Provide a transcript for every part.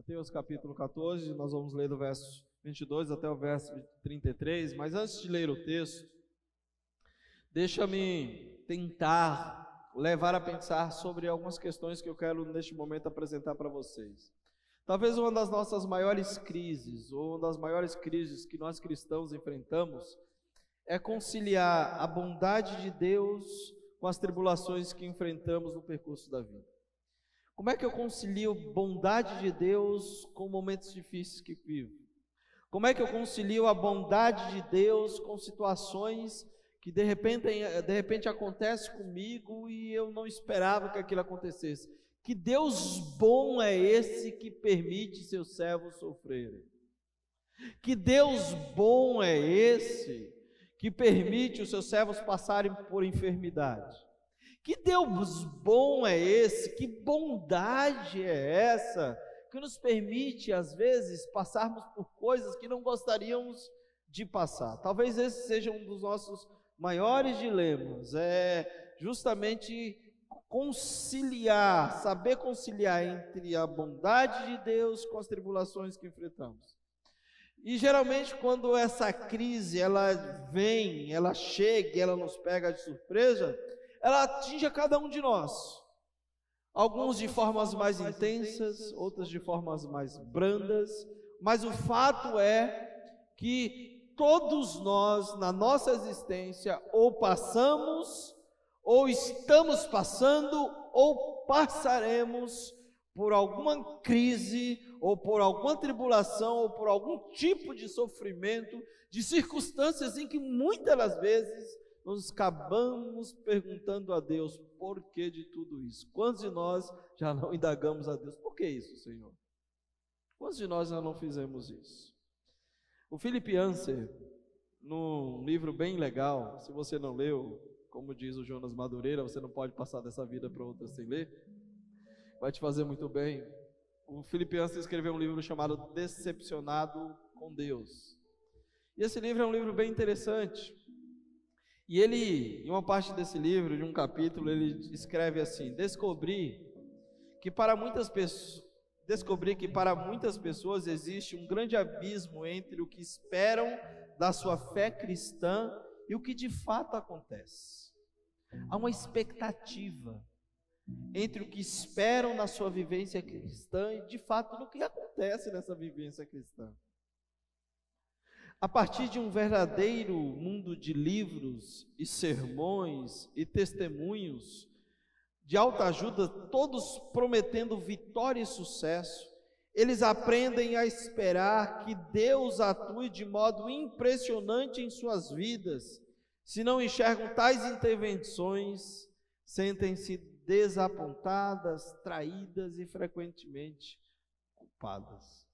Mateus capítulo 14, nós vamos ler do verso 22 até o verso 33, mas antes de ler o texto, deixa-me tentar levar a pensar sobre algumas questões que eu quero neste momento apresentar para vocês. Talvez uma das nossas maiores crises, ou uma das maiores crises que nós cristãos enfrentamos, é conciliar a bondade de Deus com as tribulações que enfrentamos no percurso da vida. Como é que eu concilio bondade de Deus com momentos difíceis que vivo? Como é que eu concilio a bondade de Deus com situações que de repente acontecem comigo e eu não esperava que aquilo acontecesse? Que Deus bom é esse que permite seus servos sofrerem? Que Deus bom é esse que permite os seus servos passarem por enfermidade? Que Deus bom é esse? Que bondade é essa que nos permite, às vezes, passarmos por coisas que não gostaríamos de passar? Talvez esse seja um dos nossos maiores dilemas, é justamente saber conciliar entre a bondade de Deus com as tribulações que enfrentamos. E geralmente quando essa crise, ela vem, ela chega, ela nos pega de surpresa, ela atinge a cada um de nós. Alguns de formas mais intensas, outras de formas mais brandas, mas o fato é que todos nós, na nossa existência, ou passamos, ou estamos passando, ou passaremos por alguma crise, ou por alguma tribulação, ou por algum tipo de sofrimento, de circunstâncias em que muitas das vezes nós acabamos perguntando a Deus, por que de tudo isso? Quantos de nós já não indagamos a Deus, por que isso, Senhor? Quantos de nós já não fizemos isso? O Philip Yancey, num livro bem legal, se você não leu, como diz o Jonas Madureira, você não pode passar dessa vida para outra sem ler, vai te fazer muito bem. O Philip Yancey escreveu um livro chamado Decepcionado com Deus. E esse livro é um livro bem interessante. E ele, em uma parte desse livro, de um capítulo, ele escreve assim: descobri que para muitas pessoas existe um grande abismo entre o que esperam da sua fé cristã e o que de fato acontece. Há uma expectativa entre o que esperam na sua vivência cristã e de fato no que acontece nessa vivência cristã. A partir de um verdadeiro mundo de livros e sermões e testemunhos de autoajuda, todos prometendo vitória e sucesso, eles aprendem a esperar que Deus atue de modo impressionante em suas vidas. Se não enxergam tais intervenções, sentem-se desapontadas, traídas e frequentemente culpadas.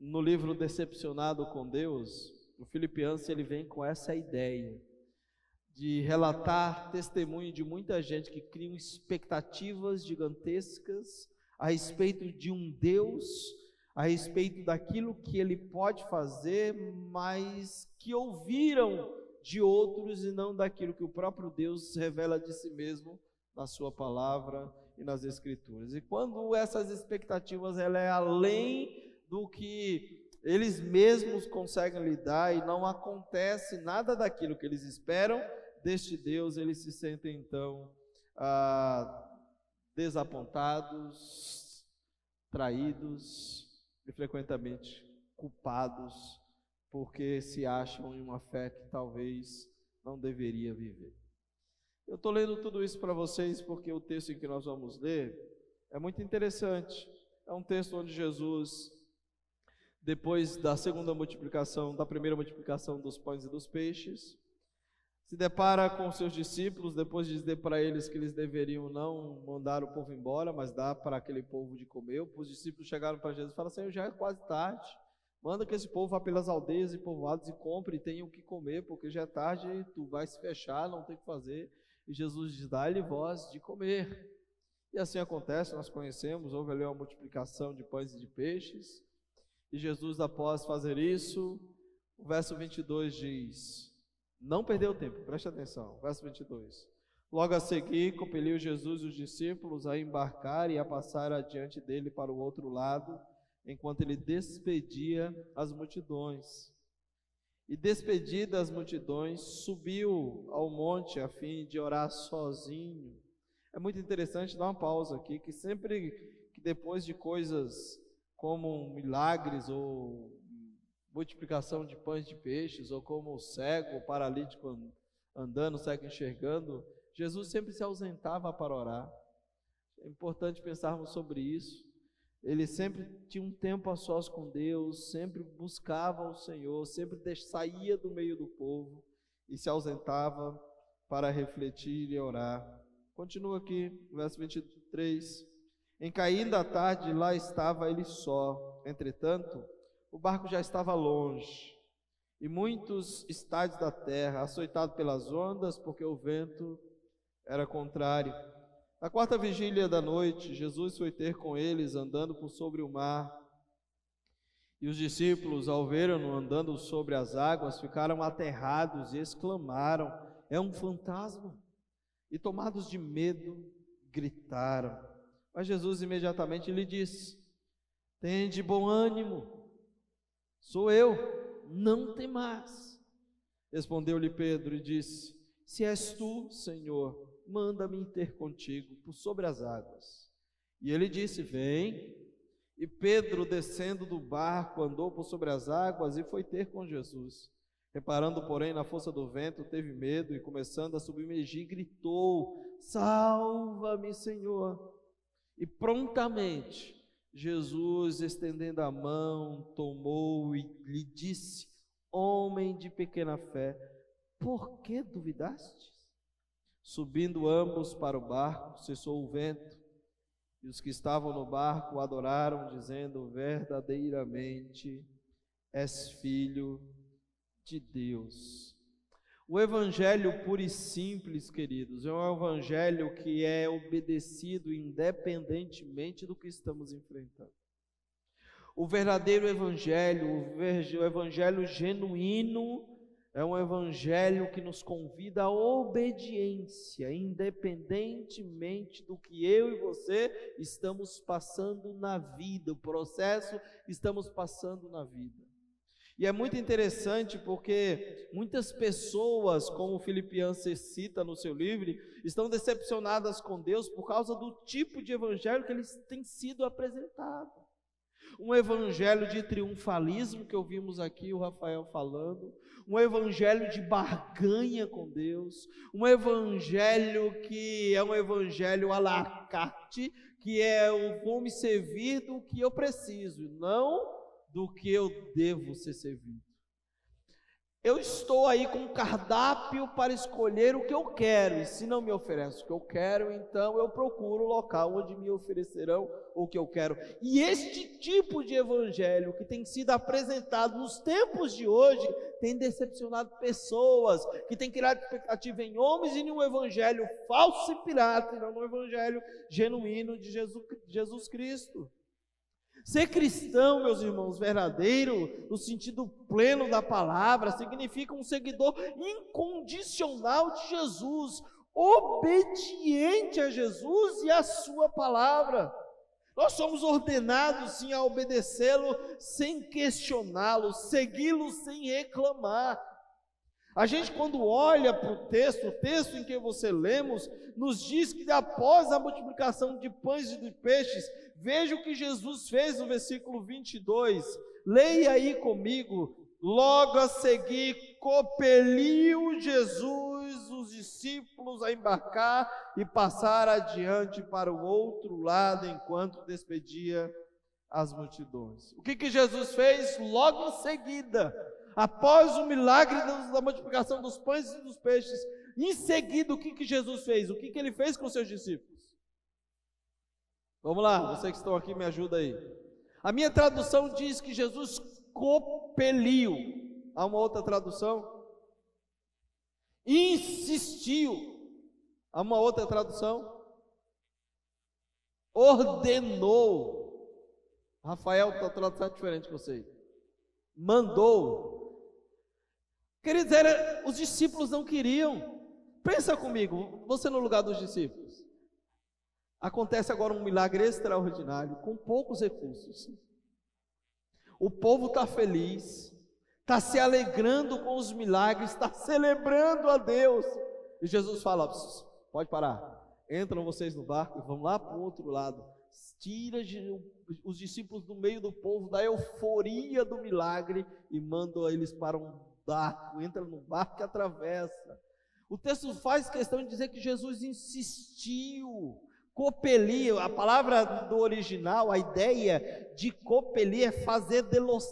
No livro Decepcionado com Deus, o Philip Yancey, ele vem com essa ideia de relatar testemunho de muita gente que criam expectativas gigantescas a respeito de um Deus, a respeito daquilo que Ele pode fazer, mas que ouviram de outros e não daquilo que o próprio Deus revela de si mesmo na sua palavra e nas Escrituras. E quando essas expectativas ela é além do que eles mesmos conseguem lidar e não acontece nada daquilo que eles esperam deste Deus, eles se sentem então desapontados, traídos e frequentemente culpados, porque se acham em uma fé que talvez não deveria viver. Eu estou lendo tudo isso para vocês porque o texto em que nós vamos ler é muito interessante. É um texto onde Jesus, depois da primeira multiplicação dos pães e dos peixes, se depara com seus discípulos, depois de dizer para eles que eles deveriam não mandar o povo embora, mas dar para aquele povo de comer. Os discípulos chegaram para Jesus e falaram: Senhor, já é quase tarde, manda que esse povo vá pelas aldeias e povoados e compre e tenha o que comer, porque já é tarde e tu vai se fechar, não tem o que fazer. E Jesus diz: dá-lhe voz de comer. E assim acontece, nós conhecemos, houve ali uma multiplicação de pães e de peixes. E Jesus, após fazer isso, o verso 22 diz, não perdeu tempo, preste atenção, verso 22. Logo a seguir, compeliu Jesus os discípulos a embarcar e a passar adiante dele para o outro lado, enquanto ele despedia as multidões. E despedidas as multidões, subiu ao monte a fim de orar sozinho. É muito interessante dar uma pausa aqui, que sempre que depois de coisas como milagres ou multiplicação de pães e de peixes, ou como o cego, o paralítico andando, o cego enxergando, Jesus sempre se ausentava para orar. É importante pensarmos sobre isso. Ele sempre tinha um tempo a sós com Deus, sempre buscava o Senhor, sempre saía do meio do povo e se ausentava para refletir e orar. Continua aqui, verso 23. Em caindo a tarde, lá estava ele só. Entretanto, o barco já estava longe, e muitos estádios da terra, açoitado pelas ondas, porque o vento era contrário. Na quarta vigília da noite, Jesus foi ter com eles, andando por sobre o mar. E os discípulos, ao verem-no andando sobre as águas, ficaram aterrados e exclamaram: é um fantasma! E tomados de medo, gritaram. Mas Jesus imediatamente lhe disse: tende bom ânimo, sou eu, não temais. Respondeu-lhe Pedro e disse: se és tu, Senhor, manda-me ter contigo por sobre as águas. E ele disse: vem. E Pedro, descendo do barco, andou por sobre as águas e foi ter com Jesus. Reparando, porém, na força do vento, teve medo e, começando a submergir, gritou: salva-me, Senhor. E prontamente Jesus, estendendo a mão, tomou e lhe disse: homem de pequena fé, por que duvidaste? Subindo ambos para o barco, cessou o vento, e os que estavam no barco o adoraram, dizendo: verdadeiramente és filho de Deus. O evangelho puro e simples, queridos, é um evangelho que é obedecido independentemente do que estamos enfrentando. O verdadeiro evangelho, o evangelho genuíno, é um evangelho que nos convida à obediência, independentemente do que eu e você estamos passando na vida, o processo estamos passando na vida. E é muito interessante porque muitas pessoas, como o Filipenses cita no seu livro, estão decepcionadas com Deus por causa do tipo de evangelho que eles têm sido apresentados. Um evangelho de triunfalismo, que ouvimos aqui o Rafael falando, um evangelho de barganha com Deus, um evangelho que é um evangelho à la carte, que é o vou me servir do que eu preciso, não do que eu devo ser servido. Eu estou aí com um cardápio para escolher o que eu quero, e se não me oferece o que eu quero, então eu procuro o local onde me oferecerão o que eu quero. E este tipo de evangelho que tem sido apresentado nos tempos de hoje, tem decepcionado pessoas, que tem criado expectativa em homens e em um evangelho falso e pirata, e não no evangelho genuíno de Jesus Cristo. Ser cristão, meus irmãos, verdadeiro, no sentido pleno da palavra, significa um seguidor incondicional de Jesus, obediente a Jesus e a sua palavra. Nós somos ordenados sim a obedecê-lo sem questioná-lo, segui-lo sem reclamar. A gente, quando olha para o texto em que você lemos, nos diz que após a multiplicação de pães e de peixes, veja o que Jesus fez no versículo 22, leia aí comigo: logo a seguir, compeliu Jesus os discípulos a embarcar e passar adiante para o outro lado, enquanto despedia as multidões. O que Jesus fez logo em seguida? Após o milagre da multiplicação dos pães e dos peixes, em seguida, o que Jesus fez? O que ele fez com seus discípulos? Vamos lá, vocês que estão aqui, me ajuda aí. A minha tradução diz que Jesus compeliu. Há uma outra tradução? Insistiu. Há uma outra tradução? Ordenou. Rafael está traduzindo diferente que você. Mandou. Queridos, os discípulos não queriam. Pensa comigo, você no lugar dos discípulos. Acontece agora um milagre extraordinário, com poucos recursos. o povo está feliz, está se alegrando com os milagres, está celebrando a Deus. E Jesus fala: pode parar, entram vocês no barco e vão lá para o outro lado. Tira os discípulos do meio do povo, da euforia do milagre, e manda eles para um barco. Entra no barco e atravessa. O texto faz questão de dizer que Jesus insistiu. Copelir, a palavra do original, a ideia de copelir é fazer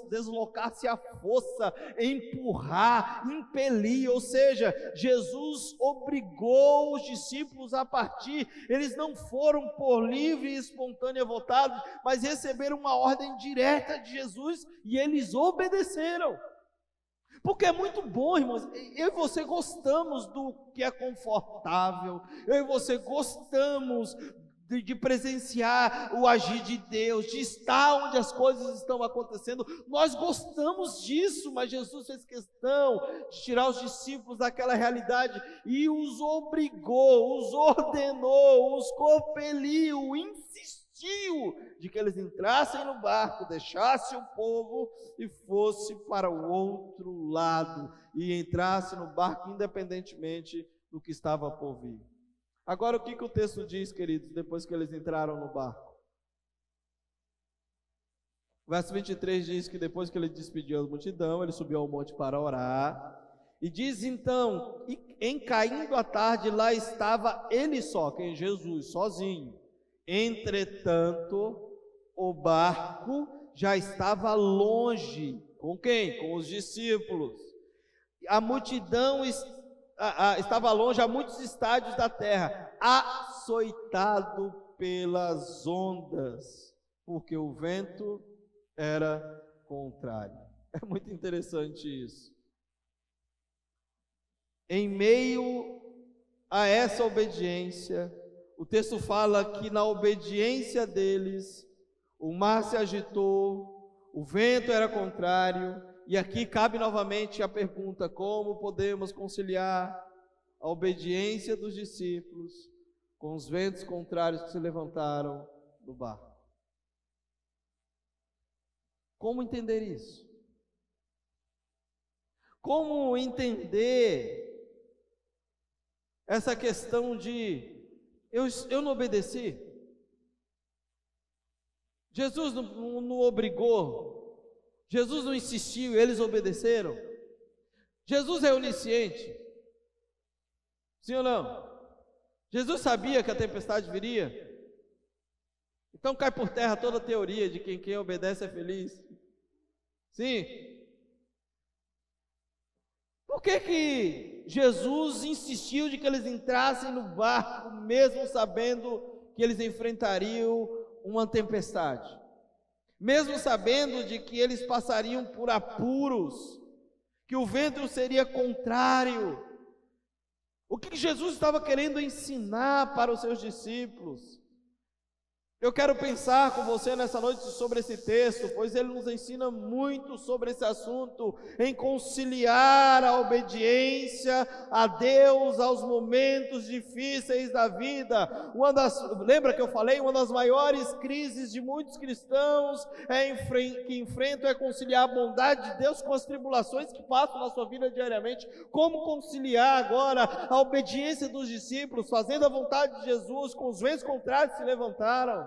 deslocar-se à força, empurrar, impelir, ou seja, Jesus obrigou os discípulos a partir. Eles não foram por livre e espontânea vontade, mas receberam uma ordem direta de Jesus e eles obedeceram. Porque é muito bom, irmãos. Eu e você gostamos do que é confortável. Eu e você gostamos de presenciar o agir de Deus, de estar onde as coisas estão acontecendo. Nós gostamos disso, mas Jesus fez questão de tirar os discípulos daquela realidade e os obrigou, os ordenou, os compeliu, insistiu de que eles entrassem no barco, deixassem o povo e fosse para o outro lado, e entrasse no barco independentemente do que estava por vir. Agora, o que o texto diz, queridos, depois que eles entraram no barco? O verso 23 diz que depois que ele despediu a multidão, ele subiu ao monte para orar, e diz então, em caindo a tarde, lá estava ele só, quem? Jesus, sozinho. Entretanto, o barco já estava longe. Com quem? Com os discípulos. A multidão estava longe, a muitos estádios da terra, açoitado pelas ondas, porque o vento era contrário. É muito interessante isso. Em meio a essa obediência, o texto fala que na obediência deles, o mar se agitou, o vento era contrário, e aqui cabe novamente a pergunta: como podemos conciliar a obediência dos discípulos com os ventos contrários que se levantaram do barco? Como entender isso? Como entender essa questão de eu não obedeci? Jesus não obrigou, Jesus não insistiu, eles obedeceram. Jesus é onisciente, sim ou não? Jesus sabia que a tempestade viria, então cai por terra toda a teoria de que quem obedece é feliz. Sim. Por que Jesus insistiu de que eles entrassem no barco, mesmo sabendo que eles enfrentariam uma tempestade? Mesmo sabendo de que eles passariam por apuros, que o vento seria contrário? O que Jesus estava querendo ensinar para os seus discípulos? Eu quero pensar com você nessa noite sobre esse texto, pois ele nos ensina muito sobre esse assunto, em conciliar a obediência a Deus aos momentos difíceis da vida. Lembra que eu falei? Uma das maiores crises de muitos cristãos que enfrentam é conciliar a bondade de Deus com as tribulações que passam na sua vida diariamente. Como conciliar agora a obediência dos discípulos, fazendo a vontade de Jesus, com os ventos contrários que se levantaram?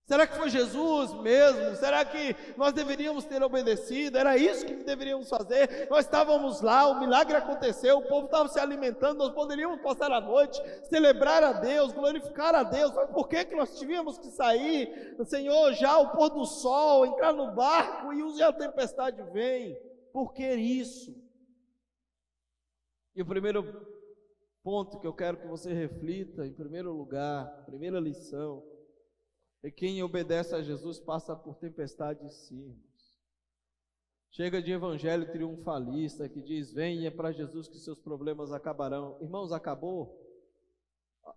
Será que foi Jesus mesmo? Será que nós deveríamos ter obedecido? Era isso que deveríamos fazer? Nós estávamos lá, o milagre aconteceu, o povo estava se alimentando, nós poderíamos passar a noite, celebrar a Deus, glorificar a Deus. Mas por que nós tínhamos que sair, Senhor, já o pôr do sol, entrar no barco e a tempestade vem? Por que isso? E o primeiro ponto que eu quero que você reflita, em primeiro lugar, primeira lição, e quem obedece a Jesus passa por tempestades sim. Chega de evangelho triunfalista que diz: venha para Jesus que seus problemas acabarão. Irmãos, acabou?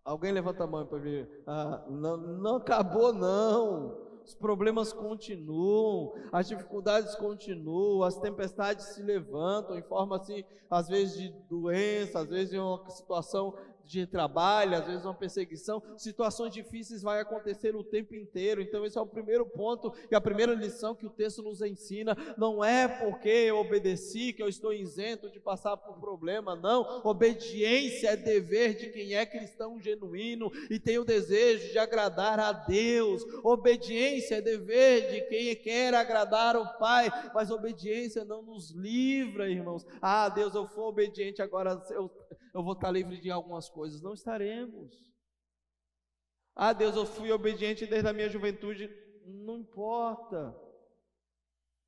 Alguém levanta a mão para ver. Não acabou não. Os problemas continuam, as dificuldades continuam, as tempestades se levantam em forma assim, às vezes de doença, às vezes de uma situação de trabalho, às vezes uma perseguição, situações difíceis vai acontecer o tempo inteiro. Então esse é o primeiro ponto e a primeira lição que o texto nos ensina. Não é porque eu obedeci que eu estou isento de passar por problema, não. Obediência é dever de quem é cristão genuíno e tem o desejo de agradar a Deus. Obediência é dever de quem quer agradar o Pai, mas obediência não nos livra, irmãos. Ah, Deus, eu for obediente agora, eu vou estar livre de algumas coisas. Não estaremos. Ah, Deus, eu fui obediente desde a minha juventude. Não importa.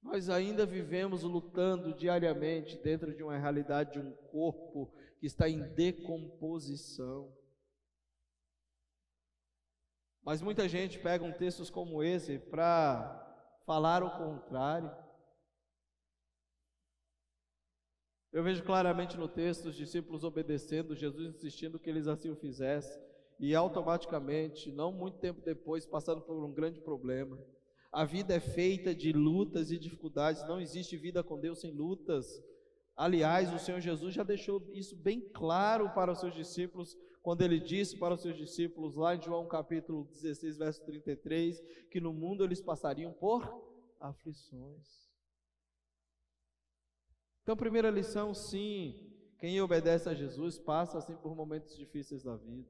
Nós ainda vivemos lutando diariamente dentro de uma realidade de um corpo que está em decomposição. Mas muita gente pega textos como esse para falar o contrário. Eu vejo claramente no texto os discípulos obedecendo, Jesus insistindo que eles assim o fizessem, e automaticamente, não muito tempo depois, passando por um grande problema. A vida é feita de lutas e dificuldades, não existe vida com Deus sem lutas. Aliás, o Senhor Jesus já deixou isso bem claro para os seus discípulos, quando ele disse para os seus discípulos, lá em João capítulo 16, verso 33, que no mundo eles passariam por aflições. Então, primeira lição, sim, quem obedece a Jesus passa assim por momentos difíceis da vida.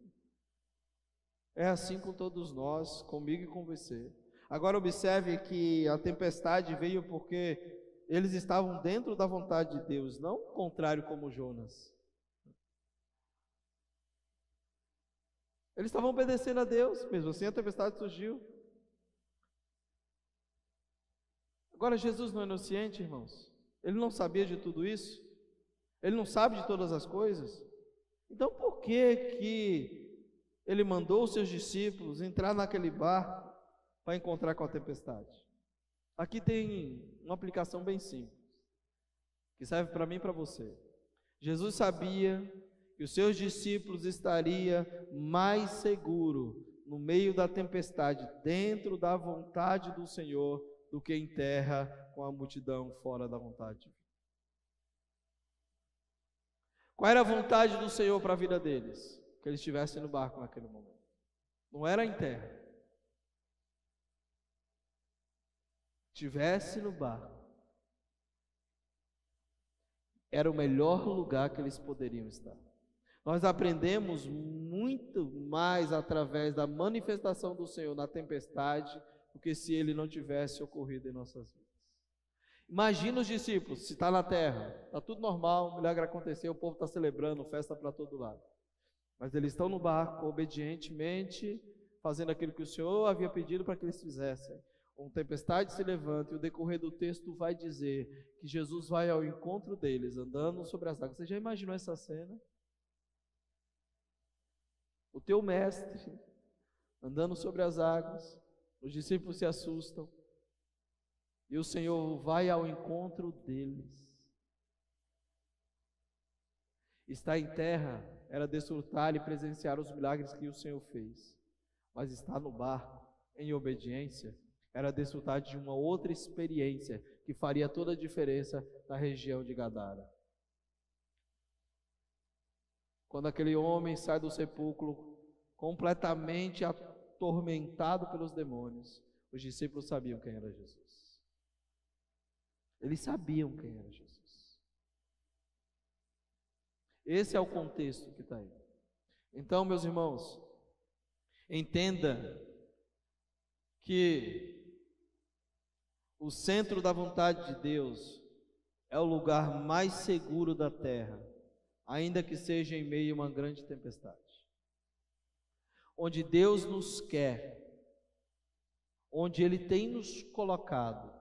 É assim com todos nós, comigo e com você. Agora observe que a tempestade veio porque eles estavam dentro da vontade de Deus, não o contrário como Jonas. Eles estavam obedecendo a Deus, mesmo assim a tempestade surgiu. Agora Jesus não é onisciente, irmãos? Ele não sabia de tudo isso? Ele não sabe de todas as coisas? Então por que ele mandou os seus discípulos entrar naquele barco para encontrar com a tempestade? Aqui tem uma aplicação bem simples, que serve para mim e para você. Jesus sabia que os seus discípulos estariam mais seguros no meio da tempestade, dentro da vontade do Senhor, do que em terra com a multidão fora da vontade divina. Qual era a vontade do Senhor para a vida deles? Que eles estivessem no barco naquele momento. Não era em terra. Estivesse no barco. Era o melhor lugar que eles poderiam estar. Nós aprendemos muito mais através da manifestação do Senhor na tempestade do que se ele não tivesse ocorrido em nossas vidas. Imagina os discípulos, se está na terra, está tudo normal, o milagre aconteceu, o povo está celebrando, festa para todo lado. Mas eles estão no barco, obedientemente, fazendo aquilo que o Senhor havia pedido para que eles fizessem. Uma tempestade se levanta e o decorrer do texto vai dizer que Jesus vai ao encontro deles, andando sobre as águas. Você já imaginou essa cena? O teu mestre andando sobre as águas, os discípulos se assustam e o Senhor vai ao encontro deles. Estar em terra era desfrutar e presenciar os milagres que o Senhor fez, mas estar no barco em obediência era desfrutar de uma outra experiência que faria toda a diferença na região de Gadara. Quando aquele homem sai do sepulcro completamente atormentado pelos demônios, os discípulos sabiam quem era Jesus. Eles sabiam quem era Jesus. Esse é o contexto que está aí. Então, meus irmãos, entenda que o centro da vontade de Deus é o lugar mais seguro da terra, ainda que seja em meio a uma grande tempestade. Onde Deus nos quer, onde Ele tem nos colocado,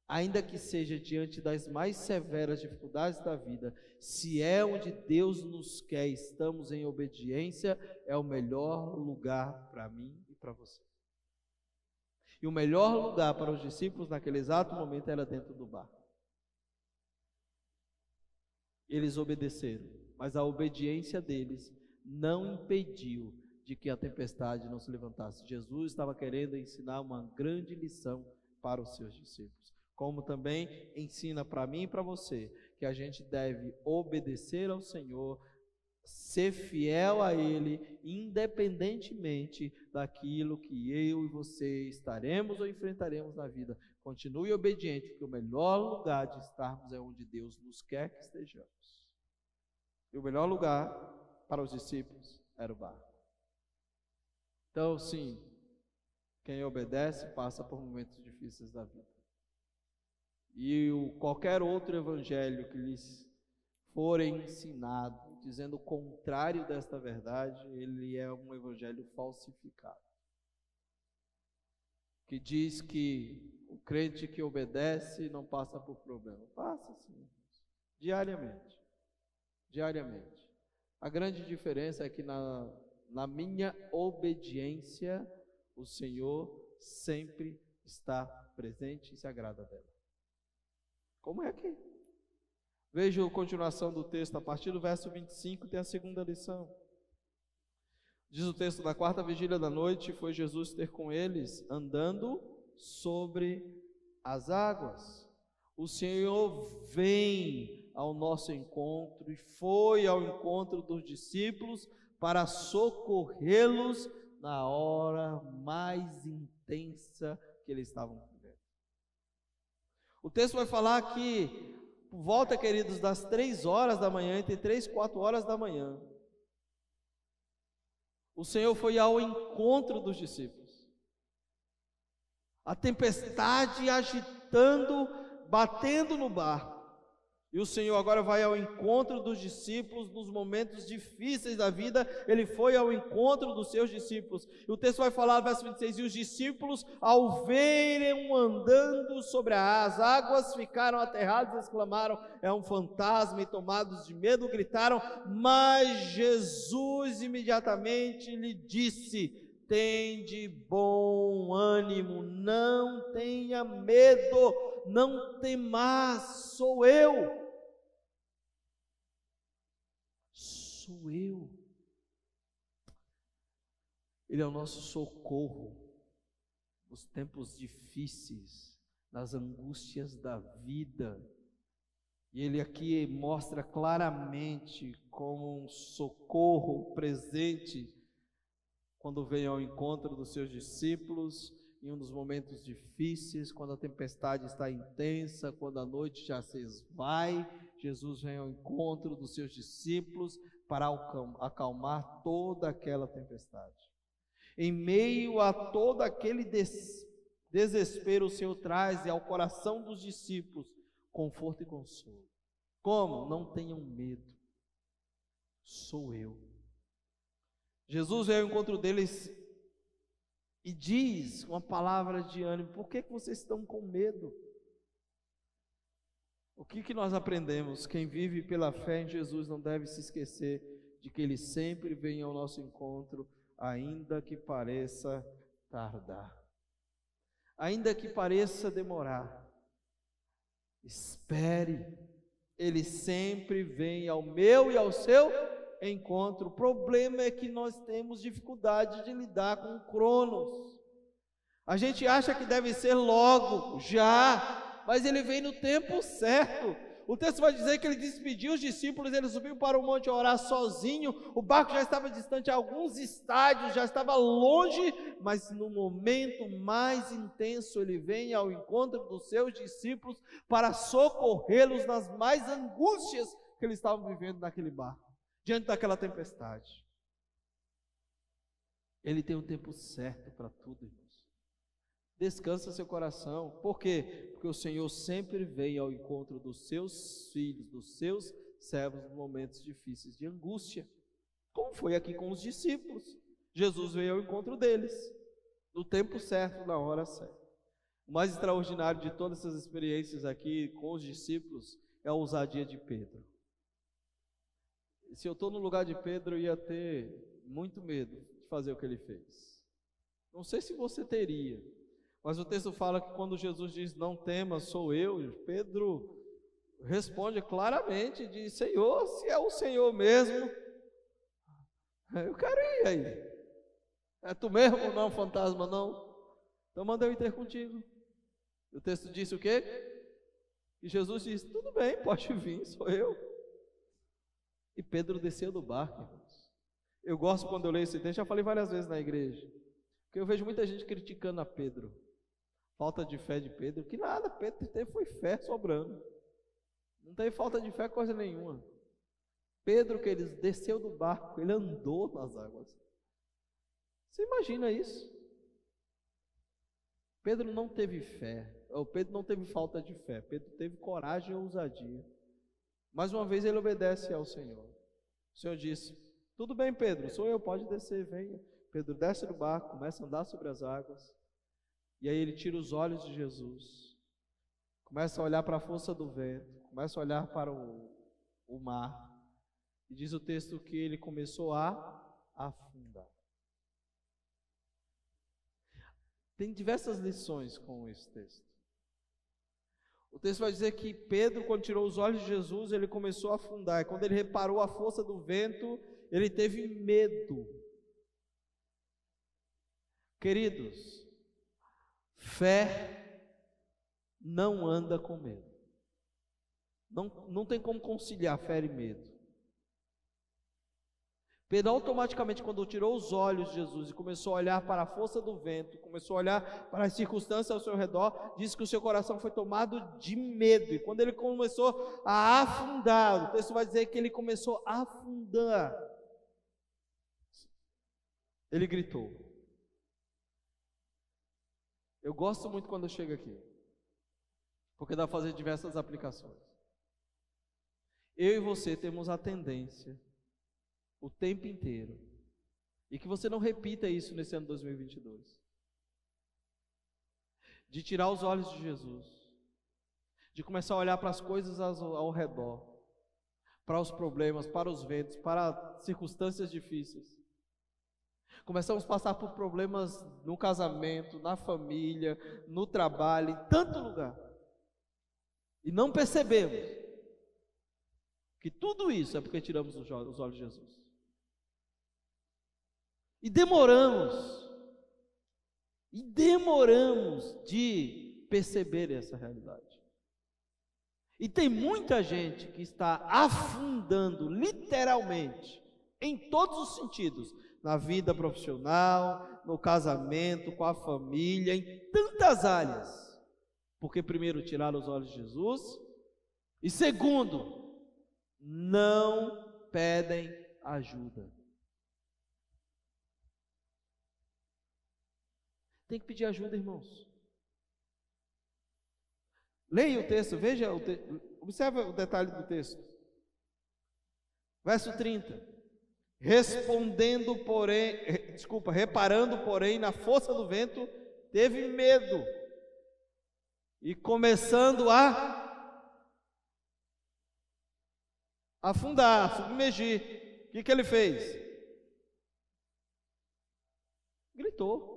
ainda que seja diante das mais severas dificuldades da vida, se é onde Deus nos quer, estamos em obediência, é o melhor lugar para mim e para você. E o melhor lugar para os discípulos naquele exato momento era dentro do barco. Eles obedeceram, mas a obediência deles não impediu de que a tempestade não se levantasse. Jesus estava querendo ensinar uma grande lição para os seus discípulos, como também ensina para mim e para você, que a gente deve obedecer ao Senhor ser fiel a Ele, independentemente daquilo que eu e você estaremos ou enfrentaremos na vida. Continue obediente, porque o melhor lugar de estarmos é onde Deus nos quer que estejamos. E o melhor lugar para os discípulos era o barco. Então, sim, quem obedece passa por momentos difíceis da vida. E qualquer outro evangelho que lhes for ensinado, dizendo o contrário desta verdade, ele é um evangelho falsificado. Que diz que o crente que obedece não passa por problema. Passa sim, diariamente. Diariamente. A grande diferença é que na minha obediência, o Senhor sempre está presente e se agrada dela. Como é aqui? Veja a continuação do texto, a partir do verso 25 tem a segunda lição. Diz o texto: na quarta vigília da noite, foi Jesus ter com eles, andando sobre as águas. O Senhor vem ao nosso encontro e foi ao encontro dos discípulos para socorrê-los na hora mais intensa que eles estavam vivendo. O texto vai falar que, por volta, queridos, das 3 horas da manhã, entre 3 e 4 horas da manhã, o Senhor foi ao encontro dos discípulos. A tempestade agitando, batendo no barco. E o Senhor agora vai ao encontro dos discípulos nos momentos difíceis da vida. Ele foi ao encontro dos seus discípulos. E o texto vai falar, verso 26, e os discípulos, ao verem andando sobre as águas, ficaram aterrados e exclamaram: é um fantasma, e tomados de medo gritaram. Mas Jesus imediatamente lhe disse: tende bom ânimo, não tenha medo, não temas, sou eu. Sou eu. Ele é o nosso socorro nos tempos difíceis, nas angústias da vida. E ele aqui mostra claramente como um socorro presente quando vem ao encontro dos seus discípulos em um dos momentos difíceis, quando a tempestade está intensa, quando a noite já se esvai. Jesus vem ao encontro dos seus discípulos para acalmar toda aquela tempestade. Em meio a todo aquele desespero, o Senhor traz ao coração dos discípulos conforto e consolo. Como? Não tenham medo, sou eu. Jesus vem ao encontro deles e diz uma palavra de ânimo: por que vocês estão com medo? O que nós aprendemos? Quem vive pela fé em Jesus não deve se esquecer de que Ele sempre vem ao nosso encontro, ainda que pareça tardar, ainda que pareça demorar. Espere, Ele sempre vem ao meu e ao seu encontro. O problema é que nós temos dificuldade de lidar com o Cronos. A gente acha que deve ser logo, já, mas ele vem no tempo certo. O texto vai dizer que ele despediu os discípulos, ele subiu para o monte a orar sozinho. O barco já estava distante a alguns estádios, já estava longe, mas no momento mais intenso ele vem ao encontro dos seus discípulos para socorrê-los nas mais angústias que eles estavam vivendo naquele barco, diante daquela tempestade. Ele tem o tempo certo para tudo, irmãos. Descansa seu coração. Por quê? Porque o Senhor sempre vem ao encontro dos seus filhos, dos seus servos, nos momentos difíceis de angústia, como foi aqui com os discípulos. Jesus veio ao encontro deles, no tempo certo, na hora certa. O mais extraordinário de todas essas experiências aqui com os discípulos é a ousadia de Pedro. Se eu estou no lugar de Pedro, eu ia ter muito medo de fazer o que ele fez. Não sei se você teria, mas o texto fala que quando Jesus diz: não temas, sou eu, Pedro responde claramente, diz: Senhor, se é o Senhor mesmo, eu quero ir aí. É tu mesmo ou não, fantasma não? Então manda eu ir ter contigo. O texto disse o quê? E Jesus disse: tudo bem, pode vir, sou eu. E Pedro desceu do barco, irmãos. Eu gosto quando eu leio esse texto, já falei várias vezes na igreja, porque eu vejo muita gente criticando a Pedro, falta de fé de Pedro, que nada, Pedro teve foi fé sobrando, não teve falta de fé coisa nenhuma. Pedro, que ele desceu do barco, ele andou nas águas. Você imagina isso? Pedro não teve fé, ou Pedro não teve falta de fé, Pedro teve coragem e ousadia. Mais uma vez ele obedece ao Senhor. O Senhor disse: tudo bem, Pedro, sou eu, pode descer, venha. Pedro desce do barco, começa a andar sobre as águas, e aí ele tira os olhos de Jesus, começa a olhar para a força do vento, começa a olhar para o mar, e diz o texto que ele começou a afundar. Tem diversas lições com esse texto. O texto vai dizer que Pedro, quando tirou os olhos de Jesus, ele começou a afundar. E quando ele reparou a força do vento, ele teve medo. Queridos, fé não anda com medo. Não tem como conciliar fé e medo. Pedro automaticamente, quando tirou os olhos de Jesus e começou a olhar para a força do vento, começou a olhar para as circunstâncias ao seu redor, disse que o seu coração foi tomado de medo. E quando ele começou a afundar, o texto vai dizer que ele começou a afundar. Ele gritou. Eu gosto muito quando eu chego aqui, porque dá para fazer diversas aplicações. Eu e você temos a tendência o tempo inteiro, e que você não repita isso nesse ano 2022, de tirar os olhos de Jesus, de começar a olhar para as coisas ao redor, para os problemas, para os ventos, para circunstâncias difíceis. Começamos a passar por problemas no casamento, na família, no trabalho, em tanto lugar, e não percebemos que tudo isso é porque tiramos os olhos de Jesus. E demoramos de perceber essa realidade. E tem muita gente que está afundando, literalmente, em todos os sentidos, na vida profissional, no casamento, com a família, em tantas áreas, porque primeiro tiraram os olhos de Jesus, e segundo, não pedem ajuda. Tem que pedir ajuda, irmãos. Leia o texto, veja, observe o detalhe do texto. Verso 30. Reparando, porém, na força do vento, teve medo. E começando a afundar, submergir. O que ele fez? Gritou.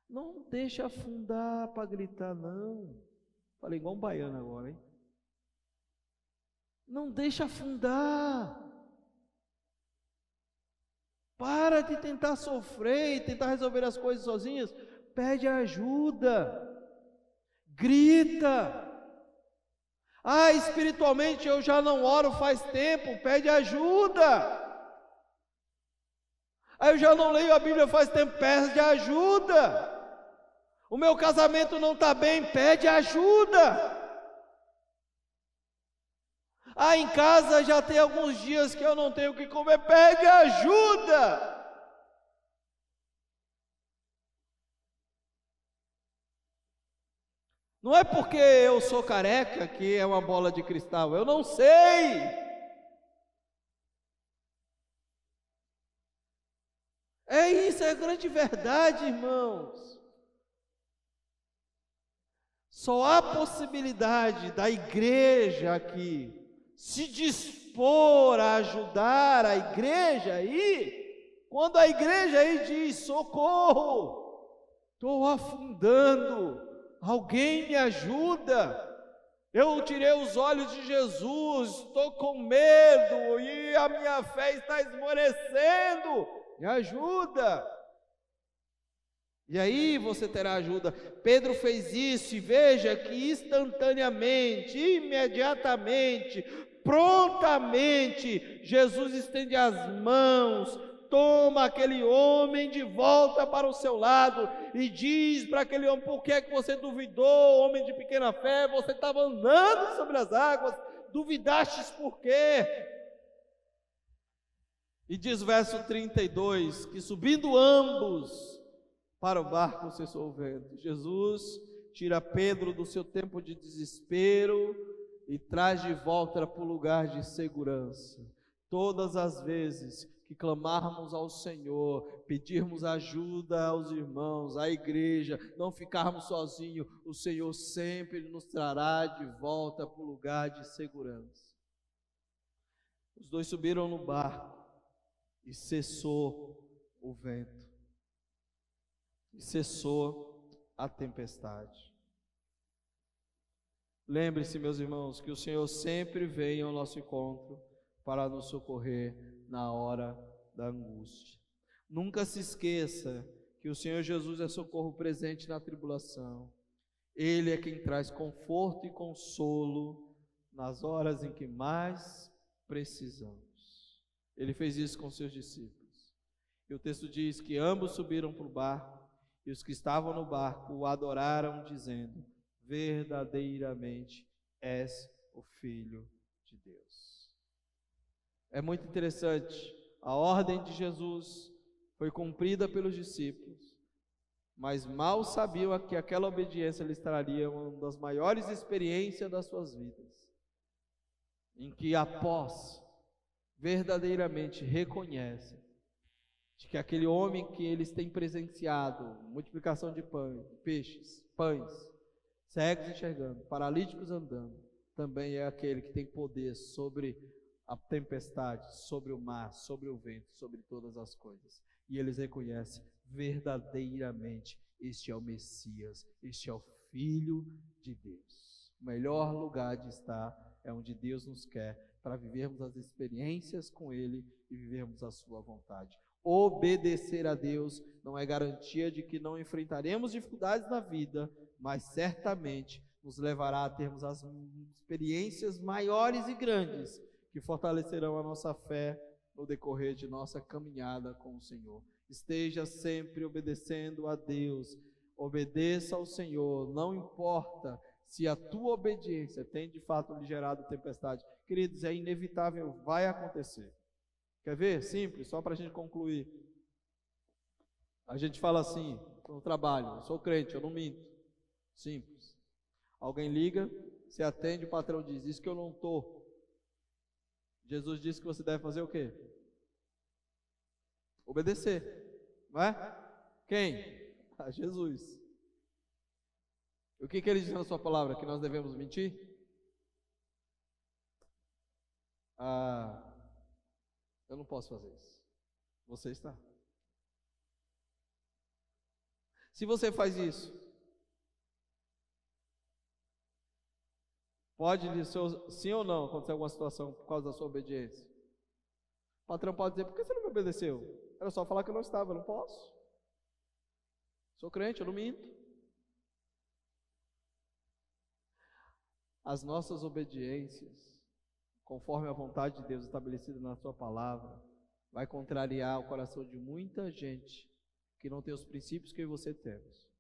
Não deixa afundar para gritar, não. Falei igual um baiano agora, hein? Não deixa afundar. Para de tentar sofrer e tentar resolver as coisas sozinhas. Pede ajuda. Grita. Ah, espiritualmente eu já não oro faz tempo. Pede ajuda. Ah, eu já não leio a Bíblia faz tempo. Pede ajuda. O meu casamento não está bem, pede ajuda. Ah, em casa já tem alguns dias que eu não tenho o que comer, pede ajuda. Não é porque eu sou careca que é uma bola de cristal, eu não sei. É isso, é a grande verdade, irmãos. Só há possibilidade da igreja aqui se dispor a ajudar a igreja aí, quando a igreja aí diz: socorro, estou afundando, alguém me ajuda, eu tirei os olhos de Jesus, estou com medo e a minha fé está esmorecendo, me ajuda. E aí você terá ajuda. Pedro fez isso e veja que instantaneamente, imediatamente, Prontamente, Jesus estende as mãos, toma aquele homem de volta para o seu lado e diz para aquele homem: por que é que você duvidou, homem de pequena fé? Você estava andando sobre as águas, duvidastes por quê? E diz o verso 32, que subindo ambos para o barco cessou o vento. Jesus tira Pedro do seu tempo de desespero e traz de volta para o lugar de segurança. Todas as vezes que clamarmos ao Senhor, pedirmos ajuda aos irmãos, à igreja, não ficarmos sozinhos, o Senhor sempre nos trará de volta para o lugar de segurança. Os dois subiram no barco e cessou o vento, e cessou a tempestade. Lembre-se, meus irmãos, que o Senhor sempre vem ao nosso encontro para nos socorrer na hora da angústia. Nunca se esqueça que o Senhor Jesus é socorro presente na tribulação. Ele é quem traz conforto e consolo nas horas em que mais precisamos. Ele fez isso com seus discípulos. E o texto diz que ambos subiram para o barco, e os que estavam no barco o adoraram, dizendo: verdadeiramente és o Filho de Deus. É muito interessante, a ordem de Jesus foi cumprida pelos discípulos, mas mal sabiam que aquela obediência lhes traria uma das maiores experiências das suas vidas, em que após verdadeiramente reconhecem de que aquele homem que eles têm presenciado, multiplicação de peixes, pães, cegos enxergando, paralíticos andando, também é aquele que tem poder sobre a tempestade, sobre o mar, sobre o vento, sobre todas as coisas. E eles reconhecem verdadeiramente: este é o Messias, este é o Filho de Deus. O melhor lugar de estar é onde Deus nos quer, para vivermos as experiências com Ele e vivermos a sua vontade. Obedecer a Deus não é garantia de que não enfrentaremos dificuldades na vida, mas certamente nos levará a termos as experiências maiores e grandes que fortalecerão a nossa fé no decorrer de nossa caminhada com o Senhor. Esteja sempre obedecendo a Deus, obedeça ao Senhor, não importa se a tua obediência tem de fato lhe gerado tempestade. Queridos, é inevitável, vai acontecer. Quer ver? Simples, só para a gente concluir. A gente fala assim no trabalho: eu sou crente, eu não minto. Simples. Alguém liga, você atende, o patrão diz: isso que eu não estou. Jesus disse que você deve fazer o quê? Obedecer, não é? Quem? A Jesus. O que ele diz na sua palavra? Que nós devemos mentir? Eu não posso fazer isso. Você está. Se você faz isso, pode, sim ou não, acontecer alguma situação por causa da sua obediência? O patrão pode dizer: por que você não me obedeceu? Era só falar que eu não estava. Eu não posso. Sou crente, eu não minto. As nossas obediências, conforme a vontade de Deus estabelecida na sua palavra, vai contrariar o coração de muita gente que não tem os princípios que eu e você temos.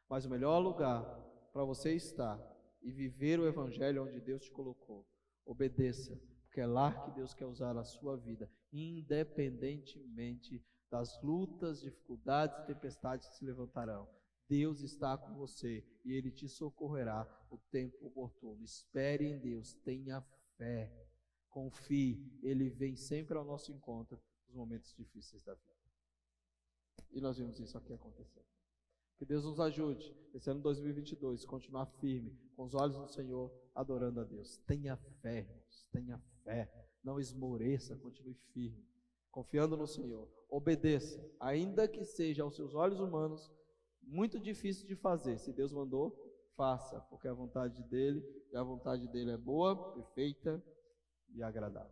Mas o melhor lugar para você estar e viver o evangelho onde Deus te colocou, obedeça, porque é lá que Deus quer usar a sua vida, independentemente das lutas, dificuldades e tempestades que se levantarão. Deus está com você e Ele te socorrerá no tempo oportuno. Espere em Deus, tenha fé, confie, Ele vem sempre ao nosso encontro nos momentos difíceis da vida. E nós vimos isso aqui acontecer. Que Deus nos ajude, esse ano 2022, continuar firme, com os olhos no Senhor, adorando a Deus. Tenha fé, irmãos, tenha fé, não esmoreça, continue firme, confiando no Senhor. Obedeça, ainda que seja aos seus olhos humanos muito difícil de fazer. Se Deus mandou, faça, porque a vontade dEle, e a vontade dEle é boa, perfeita e agradável.